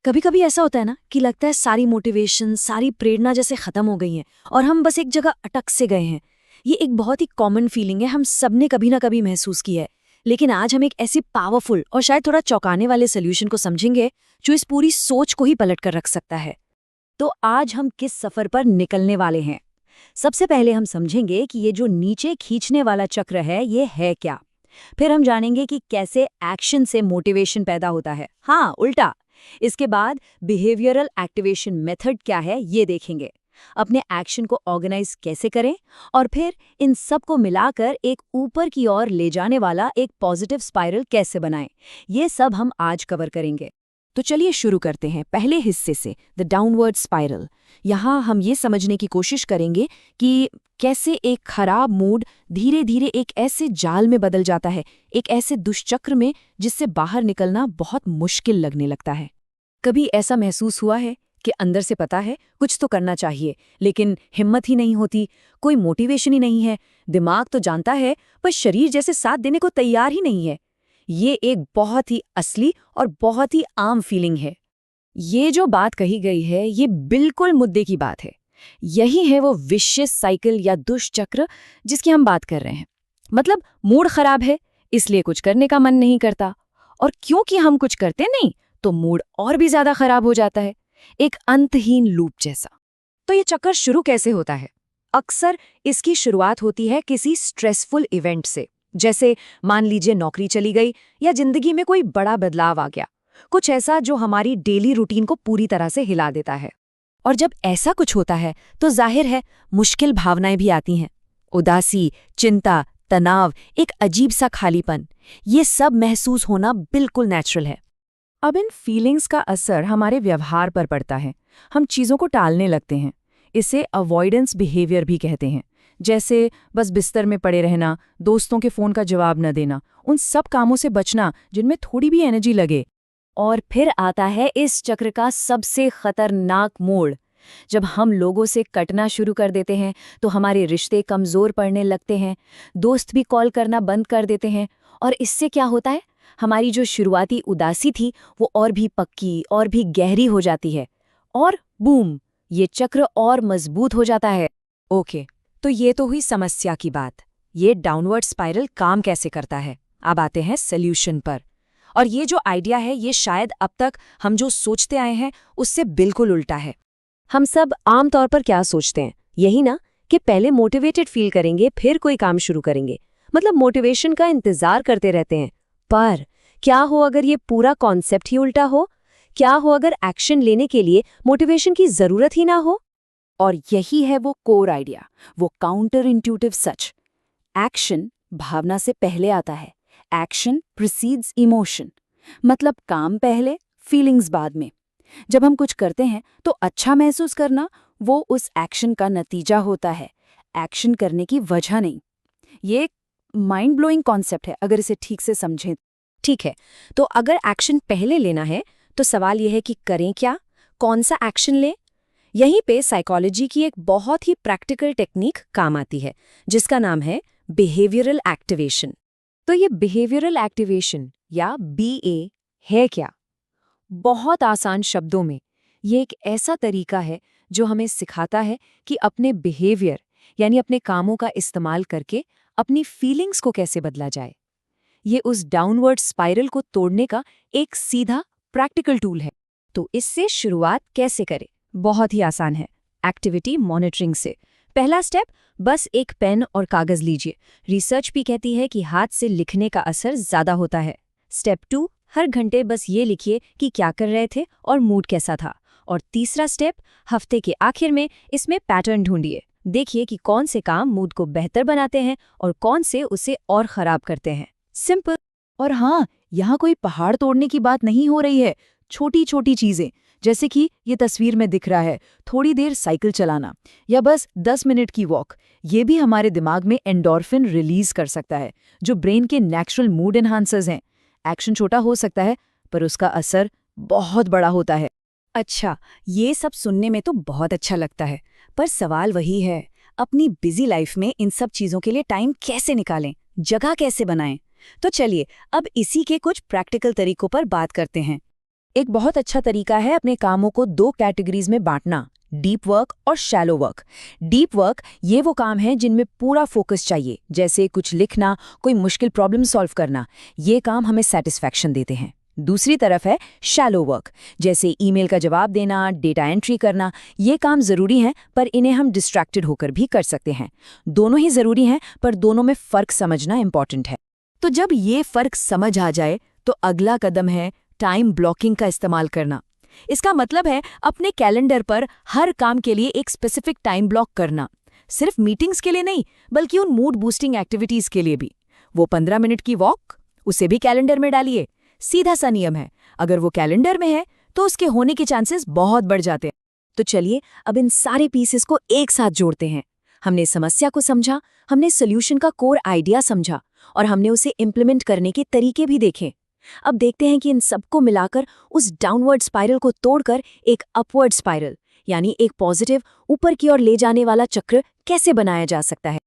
कभी कभी ऐसा होता है ना कि लगता है सारी मोटिवेशन, सारी प्रेरणा जैसे खत्म हो गई हैं और हम बस एक जगह अटक से गए हैं। ये एक बहुत ही कॉमन फीलिंग है, हम सबने कभी ना कभी महसूस की है। लेकिन आज हम एक ऐसी पावरफुल और शायद थोड़ा चौंकाने वाले सोल्यूशन को समझेंगे जो इस पूरी सोच को ही पलट कर रख सकता है। तो आज हम किस सफर पर निकलने वाले हैं? सबसे पहले हम समझेंगे कि ये जो नीचे खींचने वाला चक्र है ये है क्या। फिर हम जानेंगे कि कैसे एक्शन से मोटिवेशन पैदा होता है, हाँ उल्टा। इसके बाद बिहेवियरल एक्टिवेशन मेथड क्या है ये देखेंगे, अपने एक्शन को ऑर्गेनाइज कैसे करें, और फिर इन सब को मिलाकर एक ऊपर की ओर ले जाने वाला एक पॉजिटिव स्पाइरल कैसे बनाएं। ये सब हम आज कवर करेंगे। तो चलिए शुरू करते हैं पहले हिस्से से, द डाउनवर्ड स्पाइरल। यहाँ हम ये समझने की कोशिश करेंगे कि कैसे एक खराब मूड धीरे धीरे एक ऐसे जाल में बदल जाता है, एक ऐसे दुष्चक्र में जिससे बाहर निकलना बहुत मुश्किल लगने लगता है। कभी ऐसा महसूस हुआ है कि अंदर से पता है कुछ तो करना चाहिए, लेकिन हिम्मत ही नहीं होती, कोई मोटिवेशन ही नहीं है। दिमाग तो जानता है पर शरीर जैसे साथ देने को तैयार ही नहीं है। ये एक बहुत ही असली और बहुत ही आम फीलिंग है। ये जो बात कही गई है ये बिल्कुल मुद्दे की बात है। यही है वो विशियस साइकिल या दुष्चक्र जिसकी हम बात कर रहे हैं। मतलब मूड खराब है इसलिए कुछ करने का मन नहीं करता, और क्योंकि हम कुछ करते नहीं तो मूड और भी ज्यादा खराब हो जाता है, एक अंतहीन लूप जैसा। तो ये चक्कर शुरू कैसे होता है? अक्सर इसकी शुरुआत होती है किसी स्ट्रेसफुल इवेंट से, जैसे मान लीजिए नौकरी चली गई या जिंदगी में कोई बड़ा बदलाव आ गया, कुछ ऐसा जो हमारी डेली रूटीन को पूरी तरह से हिला देता है। और जब ऐसा कुछ होता है तो जाहिर है मुश्किल भावनाएं भी आती हैं, उदासी, चिंता, तनाव, एक अजीब सा खालीपन। ये सब महसूस होना बिल्कुल नेचुरल है। अब इन फीलिंग्स का असर हमारे व्यवहार पर पड़ता है। हम चीज़ों को टालने लगते हैं, इसे अवॉइडेंस बिहेवियर भी कहते हैं। जैसे बस बिस्तर में पड़े रहना, दोस्तों के फ़ोन का जवाब न देना, उन सब कामों से बचना जिनमें थोड़ी भी एनर्जी लगे। और फिर आता है इस चक्र का सबसे खतरनाक मोड़। जब हम लोगों से कटना शुरू कर देते हैं तो हमारे रिश्ते कमज़ोर पड़ने लगते हैं, दोस्त भी कॉल करना बंद कर देते हैं, और इससे क्या होता है, हमारी जो शुरुआती उदासी थी वो और भी पक्की और भी गहरी हो जाती है, और बूम, ये चक्र और मजबूत हो जाता है। ओके, तो ये तो हुई समस्या की बात। ये डाउनवर्ड स्पाइरल काम कैसे करता है? अब आते हैं सॉल्यूशन पर। और ये जो आइडिया है ये शायद अब तक हम जो सोचते आए हैं उससे बिल्कुल उल्टा है। हम सब आमतौर पर क्या सोचते हैं, यही ना, कि पहले मोटिवेटेड फील करेंगे फिर कोई काम शुरू करेंगे, मतलब मोटिवेशन का इंतजार करते रहते हैं। पर क्या हो अगर ये पूरा कॉन्सेप्ट ही उल्टा हो? क्या हो अगर एक्शन लेने के लिए मोटिवेशन की जरूरत ही ना हो? और यही है वो कोर आइडिया, वो काउंटर इंट्यूटिव सच। एक्शन भावना से पहले आता है। एक्शन प्रीसीड्स इमोशन, मतलब काम पहले, फीलिंग्स बाद में। जब हम कुछ करते हैं तो अच्छा महसूस करना वो उस एक्शन का नतीजा होता है, एक्शन करने की वजह नहीं। ये एक माइंड ब्लोइंग कॉन्सेप्ट है अगर इसे ठीक से समझें। ठीक है, तो अगर एक्शन पहले लेना है तो सवाल यह है कि करें क्या, कौन सा एक्शन लें? यहीं पे साइकोलॉजी की एक बहुत ही प्रैक्टिकल टेक्निक काम आती है जिसका नाम है बिहेवियरल एक्टिवेशन। तो ये बिहेवियरल एक्टिवेशन या BA है क्या? बहुत आसान शब्दों में ये एक ऐसा तरीका है जो हमें सिखाता है कि अपने बिहेवियर यानी अपने कामों का इस्तेमाल करके अपनी फीलिंग्स को कैसे बदला जाए। ये उस डाउनवर्ड स्पाइरल को तोड़ने का एक सीधा प्रैक्टिकल टूल है। तो इससे शुरुआत कैसे करें? बहुत ही आसान है, एक्टिविटी मॉनिटरिंग से। पहला स्टेप, बस एक पेन और कागज लीजिए। रिसर्च भी कहती है कि हाथ से लिखने का असर ज्यादा होता है। स्टेप 2, हर घंटे बस ये लिखिए कि क्या कर रहे थे और मूड कैसा था। और तीसरा स्टेप, हफ्ते के आखिर में इसमें पैटर्न ढूंढिए। देखिए कि कौन से काम मूड को बेहतर बनाते हैं और कौन से उसे और खराब करते हैं। सिंपल। और हाँ, यहाँ कोई पहाड़ तोड़ने की बात नहीं हो रही है। छोटी छोटी चीजें, जैसे कि ये तस्वीर में दिख रहा है, थोड़ी देर साइकिल चलाना या बस 10 मिनट की वॉक, ये भी हमारे दिमाग में एंडोर्फिन रिलीज कर सकता है, जो ब्रेन के नेचुरल मूड एनहांसर्स हैं। एक्शन छोटा हो सकता है पर उसका असर बहुत बड़ा होता है। अच्छा, ये सब सुनने में तो बहुत अच्छा लगता है, पर सवाल वही है, अपनी बिजी लाइफ में इन सब चीजों के लिए टाइम कैसे निकालें, जगह कैसे बनाएं? तो चलिए अब इसी के कुछ प्रैक्टिकल तरीकों पर बात करते हैं। एक बहुत अच्छा तरीका है अपने कामों को 2 कैटेगरीज में बांटना, डीप वर्क और शैलो वर्क। डीप वर्क ये वो काम है जिनमें पूरा फोकस चाहिए, जैसे कुछ लिखना, कोई मुश्किल प्रॉब्लम सॉल्व करना। ये काम हमें सेटिस्फैक्शन देते हैं। दूसरी तरफ है शैलो वर्क, जैसे ईमेल का जवाब देना, डेटा एंट्री करना। ये काम ज़रूरी हैं, पर इन्हें हम डिस्ट्रैक्टेड होकर भी कर सकते हैं। दोनों ही ज़रूरी हैं, पर दोनों में फ़र्क समझना इम्पॉर्टेंट है। तो जब ये फ़र्क समझ आ जाए तो अगला कदम है टाइम ब्लॉकिंग का इस्तेमाल करना। इसका मतलब है अपने कैलेंडर पर हर काम के लिए एक स्पेसिफिक टाइम ब्लॉक करना। सिर्फ मीटिंग्स के लिए नहीं, बल्कि उन मूड बूस्टिंग एक्टिविटीज़ के लिए भी। वो 15 मिनट की वॉक, उसे भी कैलेंडर में डालिए। सीधा सा नियम है, अगर वो कैलेंडर में है तो उसके होने के चांसेस बहुत बढ़ जाते हैं। तो चलिए अब इन सारे पीसेस को एक साथ जोड़ते हैं। हमने समस्या को समझा, हमने सोल्यूशन का कोर आइडिया समझा, और हमने उसे इम्प्लीमेंट करने के तरीके भी देखे। अब देखते हैं कि इन सबको मिलाकर उस डाउनवर्ड स्पाइरल को तोड़कर एक अपवर्ड स्पाइरल, यानी एक पॉजिटिव ऊपर की ओर ले जाने वाला चक्र कैसे बनाया जा सकता है।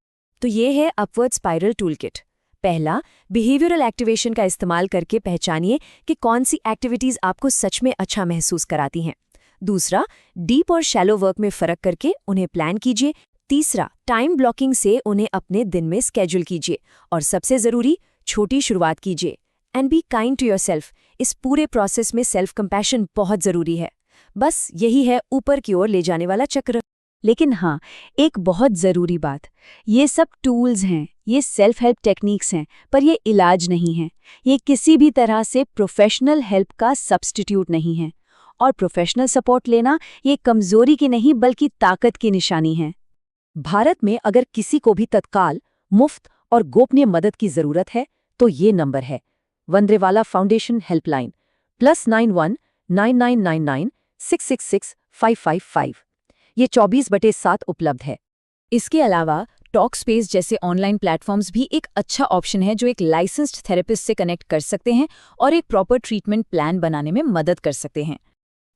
तो ये है अपवर्ड स्पाइरल टूलकिट। पहला, बिहेवियरल एक्टिवेशन का इस्तेमाल करके पहचानिए कि कौन सी एक्टिविटीज आपको सच में अच्छा महसूस कराती हैं। दूसरा, डीप और शैलो वर्क में फर्क करके उन्हें प्लान कीजिए। तीसरा, टाइम ब्लॉकिंग से उन्हें अपने दिन में स्केड्यूल कीजिए। और सबसे ज़रूरी, छोटी शुरुआत कीजिए। And be kind to yourself. इस पूरे प्रोसेस में सेल्फ कंपैशन बहुत ज़रूरी है। बस यही है ऊपर की ओर ले जाने वाला चक्र। लेकिन हाँ, एक बहुत ज़रूरी बात, ये सब टूल्स हैं, ये सेल्फ हेल्प टेक्निक्स हैं, पर ये इलाज नहीं है। ये किसी भी तरह से प्रोफेशनल हेल्प का सब्स्टिट्यूट नहीं है। और प्रोफेशनल सपोर्ट लेना ये कमज़ोरी की नहीं बल्कि ताकत की निशानी है। भारत में अगर किसी को भी तत्काल, मुफ्त और गोपनीय मदद की ज़रूरत है तो ये नंबर है वंद्रेवाला फाउंडेशन हेल्पलाइन +91 9999 666 555। ये 24/7 उपलब्ध है। इसके अलावा टॉकस्पेस जैसे ऑनलाइन प्लेटफॉर्म्स भी एक अच्छा ऑप्शन है, जो एक लाइसेंस्ड थेरेपिस्ट से कनेक्ट कर सकते हैं और एक प्रॉपर ट्रीटमेंट प्लान बनाने में मदद कर सकते हैं।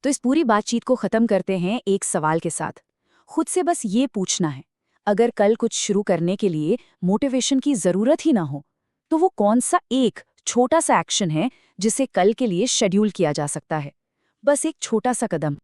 तो इस पूरी बातचीत को ख़त्म करते हैं एक सवाल के साथ। खुद से बस ये पूछना है, अगर कल कुछ शुरू करने के लिए मोटिवेशन की ज़रूरत ही ना हो, तो वो कौन सा एक छोटा सा एक्शन है जिसे कल के लिए शेड्यूल किया जा सकता है। बस एक छोटा सा कदम।